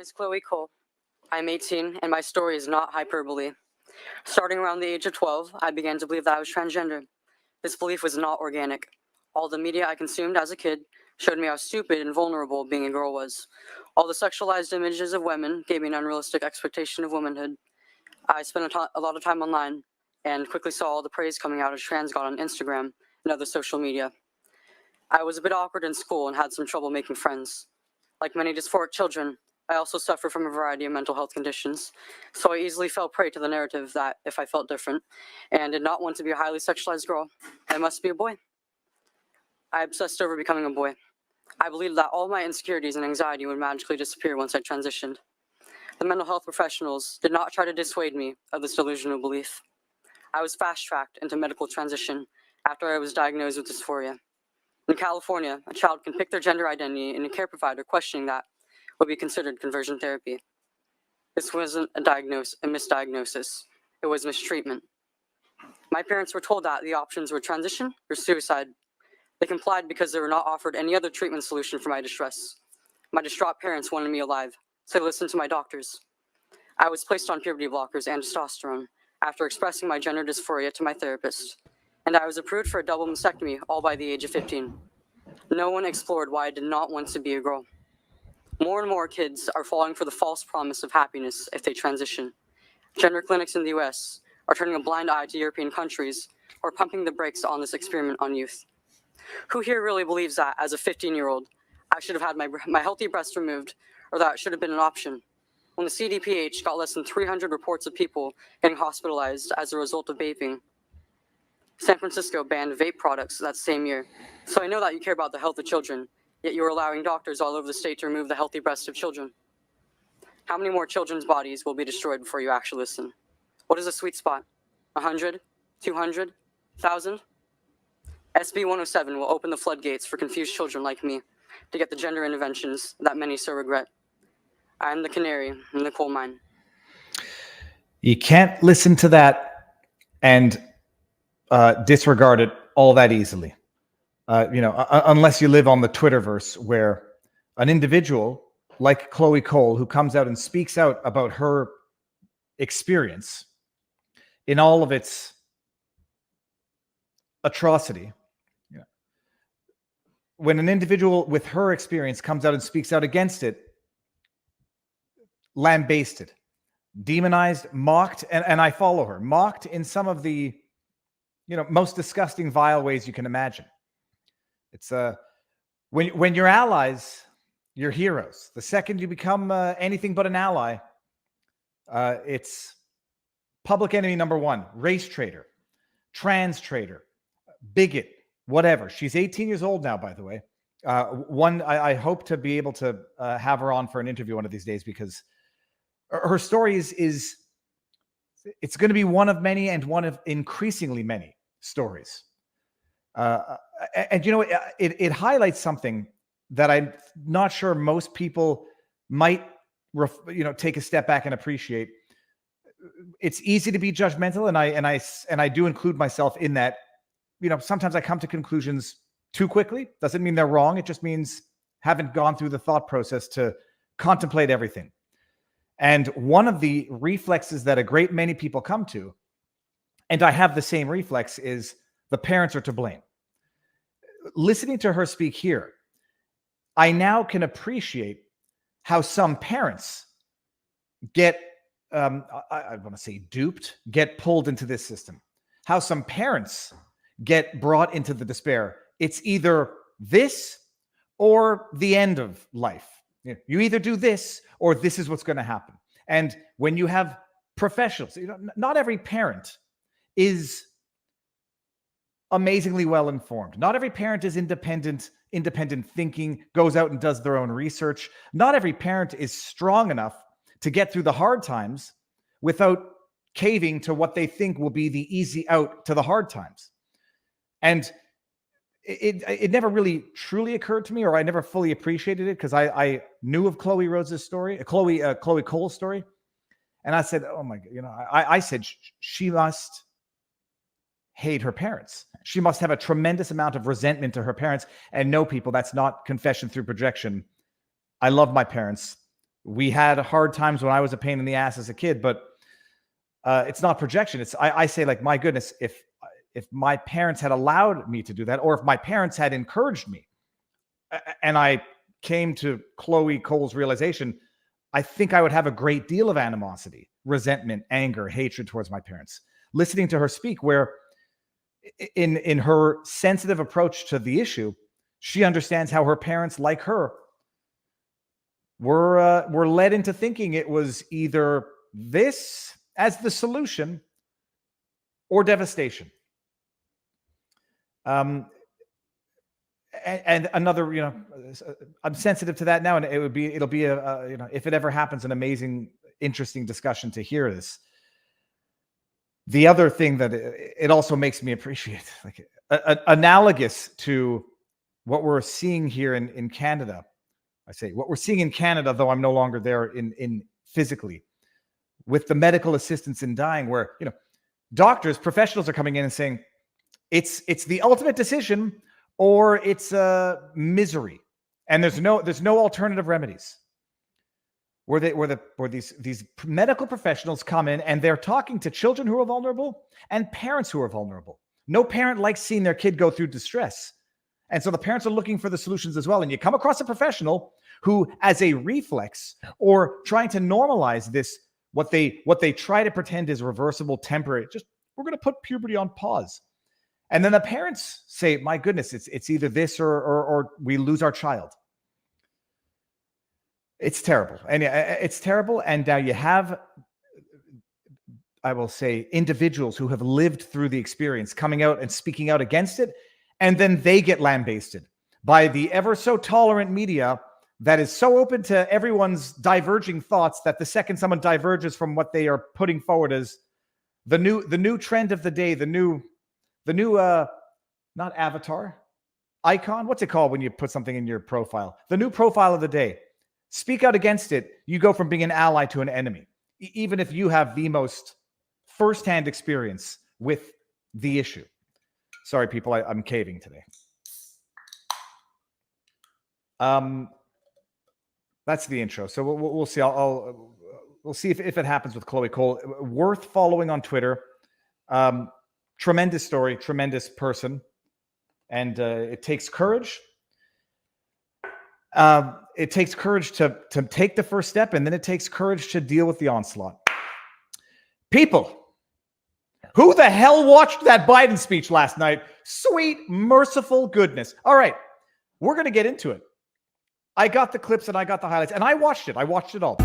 is Chloe Cole. I'm 18, and my story is not hyperbole. Starting around the age of 12, I began to believe that I was transgender. This belief was not organic. All the media I consumed as a kid showed me how stupid and vulnerable being a girl was. All the sexualized images of women gave me an unrealistic expectation of womanhood. I spent a lot of time online and quickly saw all the praise coming out of trans god on Instagram and other social media. I was a bit awkward in school and had some trouble making friends. Like many dysphoric children, I also suffer from a variety of mental health conditions, so I easily fell prey to the narrative that if I felt different and did not want to be a highly sexualized girl, I must be a boy. I obsessed over becoming a boy. I believed that all my insecurities and anxiety would magically disappear once I transitioned. The mental health professionals did not try to dissuade me of this delusional belief. I was fast-tracked into medical transition after I was diagnosed with dysphoria. In California, a child can pick their gender identity, and a care provider questioning that would be considered conversion therapy. This wasn't a misdiagnosis. It was mistreatment. My parents were told that the options were transition or suicide. They complied because they were not offered any other treatment solution for my distress. My distraught parents wanted me alive, so they listened to my doctors. I was placed on puberty blockers and testosterone after expressing my gender dysphoria to my therapist, and I was approved for a double mastectomy all by the age of 15. No one explored why I did not want to be a girl. More and more kids are falling for the false promise of happiness if they transition. Gender clinics in the US are turning a blind eye to European countries or pumping the brakes on this experiment on youth. Who here really believes that, as a 15-year-old, I should have had my healthy breast removed, or that it should have been an option? When the CDPH got less than 300 reports of people getting hospitalized as a result of vaping, San Francisco banned vape products that same year. So I know that you care about the health of children, yet you are allowing doctors all over the state to remove the healthy breasts of children. How many more children's bodies will be destroyed before you actually listen? What is a sweet spot? 100? 200? 1,000? SB 107 will open the floodgates for confused children like me to get the gender interventions that many so regret. I am the canary in the coal mine. You can't listen to that and disregard it all that easily. Unless you live on the Twitterverse, where an individual like Chloe Cole, who comes out and speaks out about her experience in all of its atrocity, when an individual with her experience comes out and speaks out against it, lambasted, demonized, mocked, and I follow her, mocked in some of the most disgusting, vile ways you can imagine. It's when you're allies, you're heroes. The second you become anything but an ally, it's public enemy number one, race traitor, trans traitor, bigot, whatever. She's 18 years old now, by the way. I hope to be able to have her on for an interview one of these days, because her story is it's going to be one of many, and one of increasingly many stories. And it highlights something that I'm not sure most people might take a step back and appreciate. It's easy to be judgmental, and I do include myself in that. Sometimes I come to conclusions too quickly. Doesn't mean they're wrong. It just means haven't gone through the thought process to contemplate everything. And one of the reflexes that a great many people come to, and I have the same reflex, is the parents are to blame. Listening to her speak here, I now can appreciate how some parents get, I want to say duped, get pulled into this system. How some parents get brought into the despair. It's either this or the end of life. You either do this or this is what's going to happen. And when you have professionals, not every parent is amazingly well informed. Not every parent is independent thinking, goes out and does their own research. Not every parent is strong enough to get through the hard times without caving to what they think will be the easy out to the hard times. And it never really truly occurred to me, or I never fully appreciated it, because I knew of Chloe Rose's story, Chloe Cole's story. And I said, oh my God, I said she must hate her parents. She must have a tremendous amount of resentment to her parents. And no, people, that's not confession through projection. I love my parents. we had hard times when I was a pain in the ass as a kid, but it's not projection. I say, like, my goodness, if my parents had allowed me to do that, or if my parents had encouraged me, and I came to Chloe Cole's realization, I think I would have a great deal of animosity, resentment, anger, hatred towards my parents. Listening to her speak, where in her sensitive approach to the issue, she understands how her parents, like her, were led into thinking it was either this as the solution or devastation. And another, I'm sensitive to that now, and it'll be if it ever happens, an amazing, interesting discussion to hear this. The other thing that it also makes me appreciate, like, analogous to what we're seeing here in Canada. I say what we're seeing in Canada, though I'm no longer there in physically, with the medical assistance in dying, where doctors, professionals are coming in and saying it's the ultimate decision, or it's a misery, and there's no alternative remedies. Where these medical professionals come in and they're talking to children who are vulnerable and parents who are vulnerable. No parent likes seeing their kid go through distress. And so the parents are looking for the solutions as well. And you come across a professional who, as a reflex, or trying to normalize this, what they try to pretend is reversible, temporary, just, we're going to put puberty on pause. And then the parents say, my goodness, it's either this or we lose our child. It's terrible. And it's terrible. And now you have, I will say, individuals who have lived through the experience coming out and speaking out against it. And then they get lambasted by the ever so tolerant media that is so open to everyone's diverging thoughts that the second someone diverges from what they are putting forward as the new trend of the day, the new not avatar, icon, what's it called when you put something in your profile? The new profile of the day. Speak out against it, you go from being an ally to an enemy, even if you have the most firsthand experience with the issue. Sorry, people, I'm caving today. That's the intro. So we'll see. We'll see if it happens with Chloe Cole. Worth following on Twitter. Tremendous story, tremendous person, and it takes courage. It takes courage to take the first step, and then it takes courage to deal with the onslaught. People, who the hell watched that Biden speech last night? Sweet, merciful goodness. All right, we're going to get into it. I got the clips and I got the highlights, and I watched it. I watched it all.